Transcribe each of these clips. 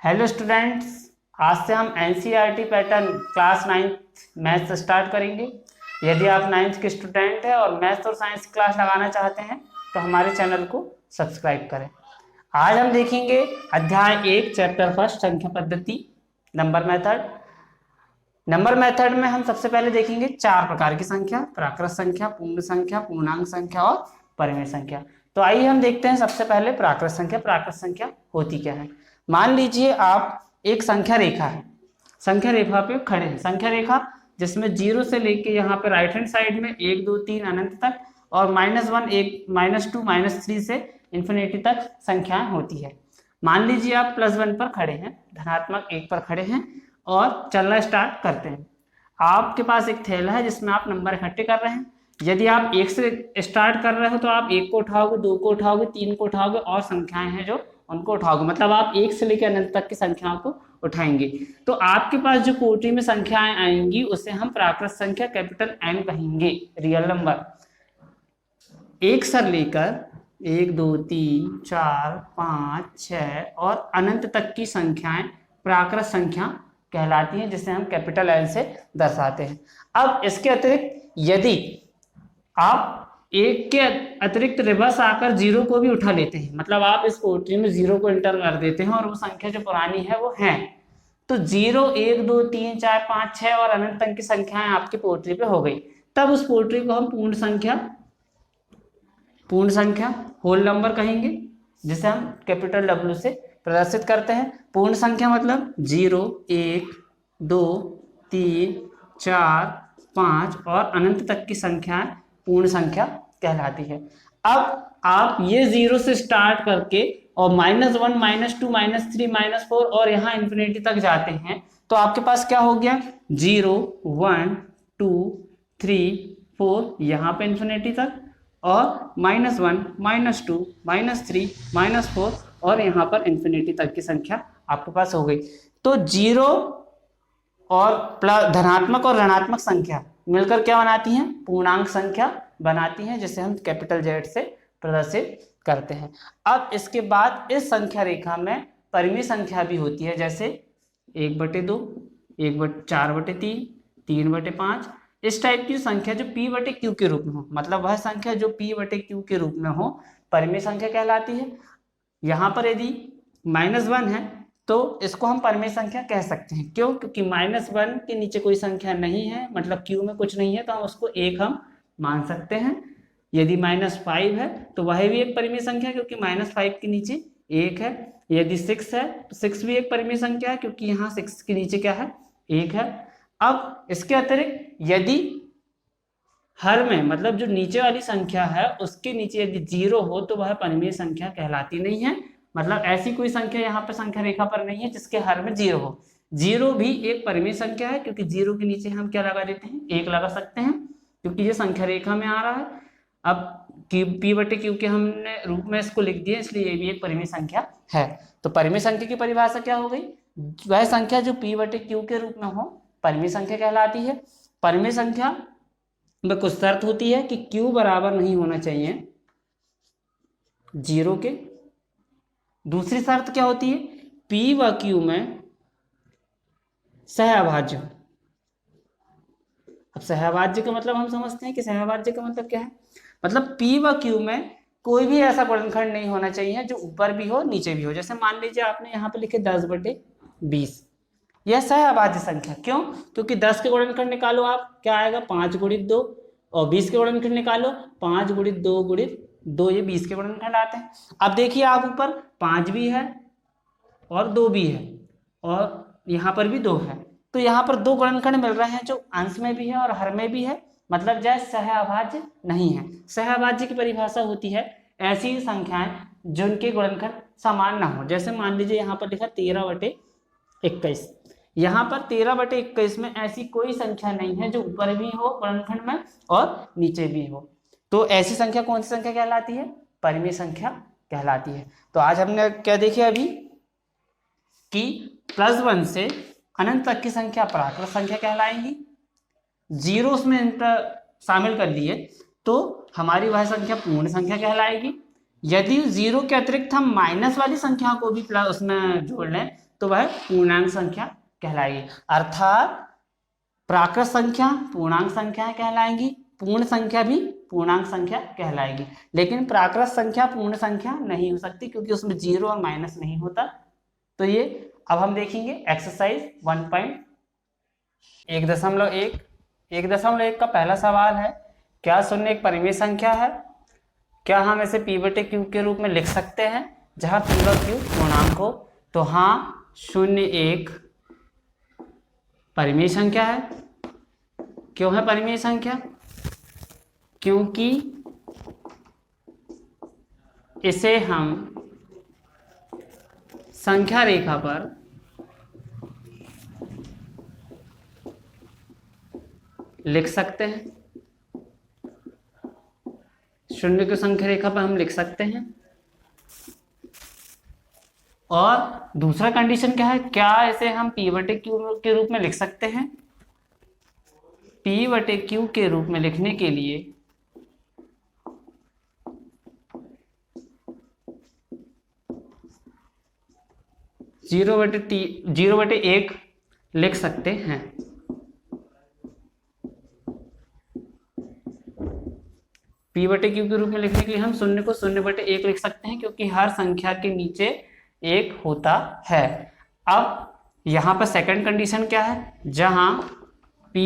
Hello students, आज से हम NCERT pattern class 9th maths start करेंगे। यदि आप 9th के स्टूडेंट हैं और मैथ्स और साइंस की क्लास लगाना चाहते हैं तो हमारे चैनल को सब्सक्राइब करें। आज हम देखेंगे अध्याय 1 चैप्टर फर्स्ट संख्या पद्धति नंबर मेथड। नंबर मेथड में हम सबसे पहले देखेंगे 4 प्रकार की संख्या: प्राकृत संख्या, पूर्ण संख्या, पूर्णांक संख्या और परिमेय संख्या। तो आइए हम देखते हैं सबसे पहले प्राकृत संख्या। प्राकृत संख्या होती क्या है? मान लीजिए आप एक संख्या रेखा है, संख्या रेखा पे खड़े हैं। संख्या रेखा जिसमें 0 से लेके यहाँ पे राइट हैंड साइड में 1 2 3 अनंत तक और -1 1 -2 -3 से इन्फिनिटी तक संख्याएं होती है। मान लीजिए आप +1 पर खड़े हैं, धनात्मक 1 पर खड़े हैं और चलना स्टार्ट करते हैं। आपके पास एक थैला है जिसमें आप नंबर इकट्ठे कर रहे हैं। यदि आप 1 से स्टार्ट कर रहे हो तो आप 1 को उठाओगे, 2 को उठाओगे, 3 को उठाओगे और संख्याएं हैं जो उनको उठाओगे, मतलब आप 1 से लेकर अनंत तक की संख्याओं को उठाएंगे। तो आपके पास जो कोटरी में संख्याएं आएंगी उसे हम प्राकृत संख्या कैपिटल N कहेंगे, रियल नंबर। 1 से लेकर 1 2 3 4 5 6 और अनंत तक की संख्याएं प्राकृत संख्या कहलाती हैं, जिसे हम कैपिटल N से दर्शाते हैं। अब इसके अतिरिक्त यदि आप 1 के अतिरिक्त रिवर्स आकर 0 को भी उठा लेते हैं, मतलब आप इस कोटरी में 0 को इंटर कर देते हैं और वो संख्या जो पुरानी है वो है, तो 0 1 2 3 4 5 6 और अनंत तक की संख्याएं आपकी पोट्री पे हो गई। तब उस पोट्री को हम पूर्ण संख्या होल नंबर कहेंगे, जिसे हम कैपिटल W से प्रदर्शित करते हैं। पूर्ण संख्या मतलब 0 1 2 3 4 5 और अनंत तक की संख्याएं पूर्ण संख्या कहलाती है। अब आप ये 0 से स्टार्ट करके और -1 -2 -3 -4 और यहाँ इन्फिनिटी तक जाते हैं तो आपके पास क्या हो गया? 0 1 2 3 4 यहाँ पे इन्फिनिटी तक और -1 -2 -3 -4 और यहाँ पर इन्फिनिटी तक की संख्या आपके पास हो गई। तो 0 और प्लस धनात्मक और ऋणात्मक संख्या मिलकर क्या बनाती हैं? पूर्णांक संख्या बनाती हैं, जिसे हम कैपिटल Z से प्रदर्शित करते हैं। अब इसके बाद इस संख्या रेखा में परिमेय संख्या भी होती है, जैसे 1/2 4/3 3/5। इस टाइप की संख्या जो P/Q के रूप में हो, मतलब वह संख्या जो P/Q के रूप में हो, परिमेय संख्या कहलाती है। यहाँ पर यदि -1 है तो इसको हम परिमेय संख्या कह सकते हैं। क्यों? क्योंकि -1 के नीचे कोई संख्या नहीं है, मतलब Q में कुछ नहीं है, तो हम उसको 1 हम मान सकते हैं। यदि -5 है तो वह भी एक परिमेय संख्या, क्योंकि -5 के नीचे 1 है। यदि 6 है तो 6 भी एक परिमेय संख्या है, क्योंकि यहाँ 6 के नीचे क्या है? 1 है। अब इसके अतिरिक्त यदि हर में, मतलब जो नीचे वाली संख्या है उसके नीचे यदि 0 हो तो वह परिमेय संख्या कहलाती नहीं है। मतलब ऐसी कोई संख्या यहाँ पे संख्या रेखा पर नहीं है जिसके हर में 0 हो। 0 भी एक परिमेय संख्या है, क्योंकि 0 के नीचे हम क्या लगा देते हैं? 1 लगा सकते हैं, क्योंकि ये संख्या रेखा में आ रहा है। अब P/Q के हमने रूप में इसको लिख दिया, इसलिए ये भी एक परिमेय संख्या है। तो परिमेय संख्या की परिभाषा क्या हो गई? वह संख्या जो P/Q के रूप में हो परिमेय संख्या कहलाती है। परिमेय संख्या में कुछ शर्त होती है कि Q बराबर नहीं होना चाहिए 0 के। दूसरी शर्त क्या होती है? P व Q में सहअभाज्य हो। अब सहअभाज्य का मतलब हम समझते हैं कि सहअभाज्य का मतलब क्या है? मतलब P व Q में कोई भी ऐसा गुणनखंड नहीं होना चाहिए जो ऊपर भी हो नीचे भी हो। जैसे मान लीजिए आपने यहाँ पे लिखे 10/20, यह सहअभाज्य संख्या। क्यों? क्योंकि 10 के गुणनखंड निकालो आप, क्या आएगा? 5 × 2, और 20 के गुणनखंड निकालो 5 × 2 × 2, ये 20 के गुणनखंड आते हैं। अब देखिए आप ऊपर 5 भी है और 2 भी है और यहाँ पर भी 2 है, तो यहाँ पर 2 गुणनखंड मिल रहे हैं जो अंश में भी है और हर में भी है, मतलब जैसे सहअभाज्य नहीं है। सहअभाज्य की परिभाषा होती है ऐसी संख्याएं जिनके गुणनखंड समान ना हो। जैसे मान लीजिए यहाँ पर लिखा 13/21, यहाँ पर 13/21 में ऐसी कोई संख्या नहीं है जो ऊपर भी हो गुणनखंड में और नीचे भी हो। तो ऐसी संख्या कौन सी संख्या कहलाती है? परिमेय संख्या कहलाती है। तो आज हमने क्या देखे अभी कि +1 से अनंत तक की संख्या प्राकृत संख्या कहलाएंगी। 0 उसमें शामिल कर लिए तो हमारी वह संख्या पूर्ण संख्या कहलाएगी। यदि 0 के अतिरिक्त हम माइनस वाली संख्या को भी प्लस उसमें जोड़ लें तो वह पूर्णांक संख्या कहलाएगी। अर्थात प्राकृत संख्या पूर्णांक संख्याएं कहलाएंगी, पूर्ण संख्या भी पूर्णांक संख्या कहलाएगी। लेकिन प्राकृत संख्या पूर्ण संख्या नहीं हो सकती क्योंकि उसमें जीरो और माइनस नहीं होता। तो ये अब हम देखेंगे एक्सरसाइज 1.1 का पहला सवाल है, क्या शून्य एक परिमेय संख्या है? क्या हम इसे p/q के रूप में लिख सकते हैं जहां p व q पूर्णांक हो? तो हाँ, शून्य एक परिमेय संख्या है। क्यों है परिमेय संख्या? क्योंकि इसे हम संख्या रेखा पर लिख सकते हैं, शून्य की संख्या रेखा पर हम लिख सकते हैं। और दूसरा कंडीशन क्या है, क्या इसे हम p/q के रूप में लिख सकते हैं? p/q के रूप में लिखने के लिए जीरो बटे एक लिख सकते हैं। p/q के रूप में लिखने के लिए हम शून्य को 0/1 लिख सकते हैं क्योंकि हर संख्या के नीचे एक होता है। अब यहाँ पर सेकंड कंडीशन क्या है, जहां p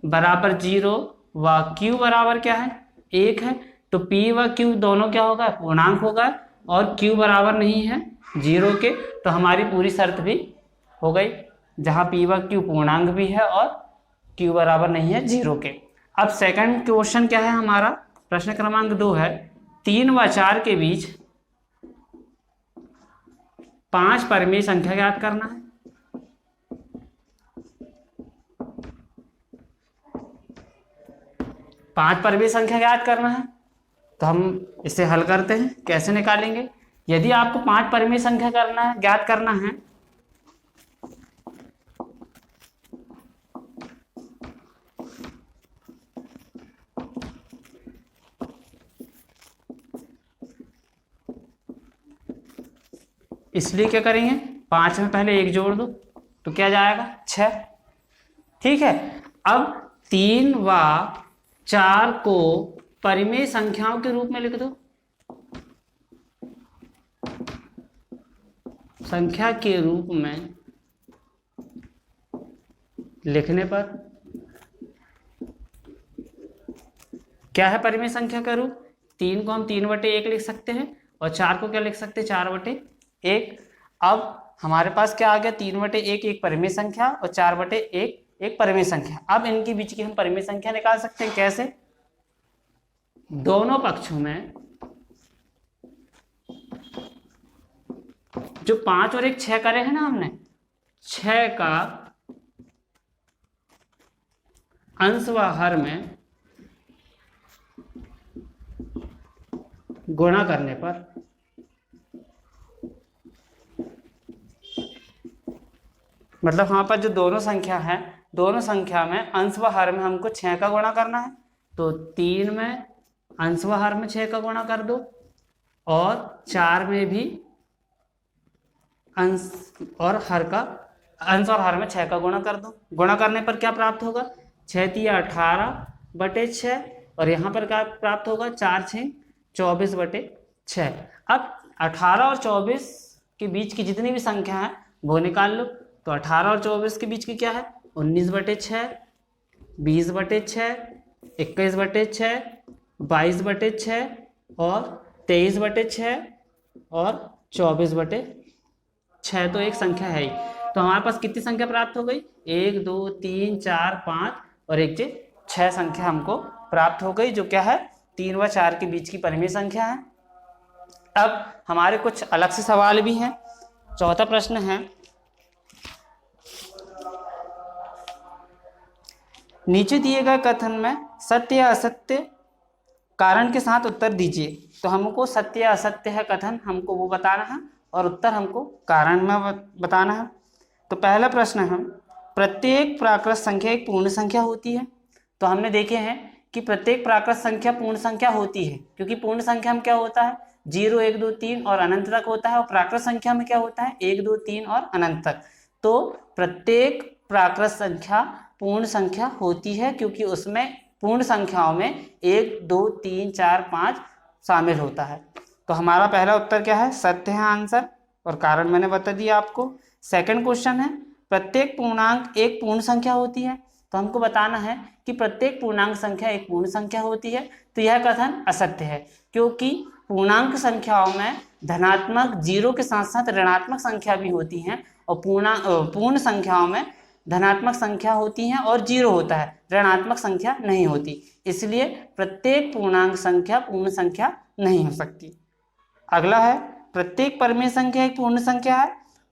बराबर 0 व q बराबर क्या है 1 है, तो p व q दोनों क्या होगा पूर्णांक होगा और q बराबर नहीं है 0 के, तो हमारी पूरी शर्त भी हो गई, जहां p व q पूर्णांक भी है और q बराबर नहीं है 0 के। अब सेकंड क्वेश्चन क्या है हमारा, प्रश्न क्रमांक 2 है, 3 व 4 के बीच 5 परिमेय संख्या ज्ञात करना है। पांच परिमेय संख्या ज्ञात करना है, तो हम इसे हल करते हैं। कैसे निकालेंगे? यदि आपको 5 परिमेय संख्या ज्ञात करना है, इसलिए क्या करेंगे, 5 में पहले 1 जोड़ दो तो क्या जाएगा 6। ठीक है, अब 3 व 4 को परिमेय संख्याओं के रूप में लिख दो। संख्या के रूप में लिखने पर क्या है परिमेय संख्या का रूप, 3 को हम 3/1 लिख सकते हैं और 4 को क्या लिख सकते हैं 4/1। अब हमारे पास क्या आ गया, 3/1 एक परिमेय संख्या और 4/1 एक परिमेय संख्या। अब इनके बीच की हम परिमेय संख्या निकाल सकते हैं। कैसे? दोनों पक्षों में जो 5 और 1 6 करे हैं ना हमने, 6 का अंश व हर में गुणा करने पर मतलब हमारे पास जो दोनों संख्या है, दोनों संख्या में अंश व हर में हमको 6 का गुणा करना है, तो 3 में अंश व हर में 6 का गुणा कर दो और 4 में भी अंश और हर में 6 का गुणा कर दो। गुणा करने पर क्या प्राप्त होगा, 6 × 18/6 और यहाँ पर क्या प्राप्त होगा 4 × 6 = 24/6। अब 18 और 24 के बीच की जितनी भी संख्या है वो निकाल लो। तो 18 और 24 के बीच की क्या है 19/6, 20/6, 21/6, 22/6 और 23/6 और 24/6। तो एक संख्या है ही। तो हमारे पास कितनी संख्या प्राप्त हो गई, 1 2 3 4 5 और 1 6 संख्या हमको प्राप्त हो गई, जो क्या है 3 व 4 के बीच की परिमेय संख्या है। अब हमारे कुछ अलग से सवाल भी हैं। चौथा प्रश्न है, नीचे दिए गए कथन में सत्य या असत्य कारण के साथ उत्तर दीजिए। तो हमको सत्य या असत्य है कथन हमको वो बताना है और उत्तर हमको कारण में बताना है। तो पहला प्रश्न है, प्रत्येक प्राकृत संख्या एक पूर्ण संख्या होती है। तो हमने देखे हैं कि प्रत्येक प्राकृत संख्या पूर्ण संख्या होती है, क्योंकि पूर्ण संख्या में क्या होता है, 0 1 2 3 और अनंत तक होता है, और प्राकृत संख्या में क्या होता है 1 2 3 और अनंत तक। तो प्रत्येक प्राकृत संख्या पूर्ण संख्या होती है, क्योंकि उसमें पूर्ण संख्याओं में 1 2 3 4 5 शामिल होता है। तो हमारा पहला उत्तर क्या है, सत्य है आंसर, और कारण मैंने बता दिया आपको। सेकंड क्वेश्चन है, प्रत्येक पूर्णांक एक पूर्ण संख्या होती है। तो हमको बताना है कि प्रत्येक पूर्णांक संख्या एक पूर्ण संख्या होती है। तो यह कथन असत्य है, क्योंकि पूर्णांक संख्याओं में धनात्मक 0 के साथ साथ ऋणात्मक संख्या भी होती हैं, और पूर्ण संख्याओं में धनात्मक संख्या होती हैं और 0 होता है, ऋणात्मक संख्या नहीं होती। इसलिए प्रत्येक पूर्णांक संख्या पूर्ण संख्या नहीं हो सकती। अगला है, प्रत्येक परिमेय संख्या एक पूर्ण संख्या है।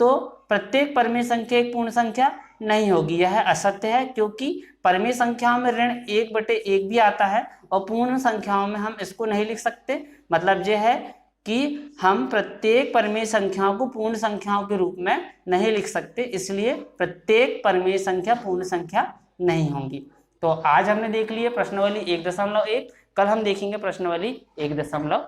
तो प्रत्येक परिमेय संख्या एक पूर्ण संख्या नहीं होगी, यह असत्य है, क्योंकि परिमेय संख्याओं में ऋण 1/1 भी आता है, और पूर्ण संख्याओं में हम इसको नहीं लिख सकते। मतलब यह है कि हम प्रत्येक परिमेय संख्याओं को पूर्ण संख्याओं के रूप में नहीं लिख सकते, इसलिए प्रत्येक परिमेय संख्या पूर्ण संख्या नहीं होंगी। तो आज हमने देख लिए प्रश्नावली 1.1, कल हम देखेंगे प्रश्नावली 1.2।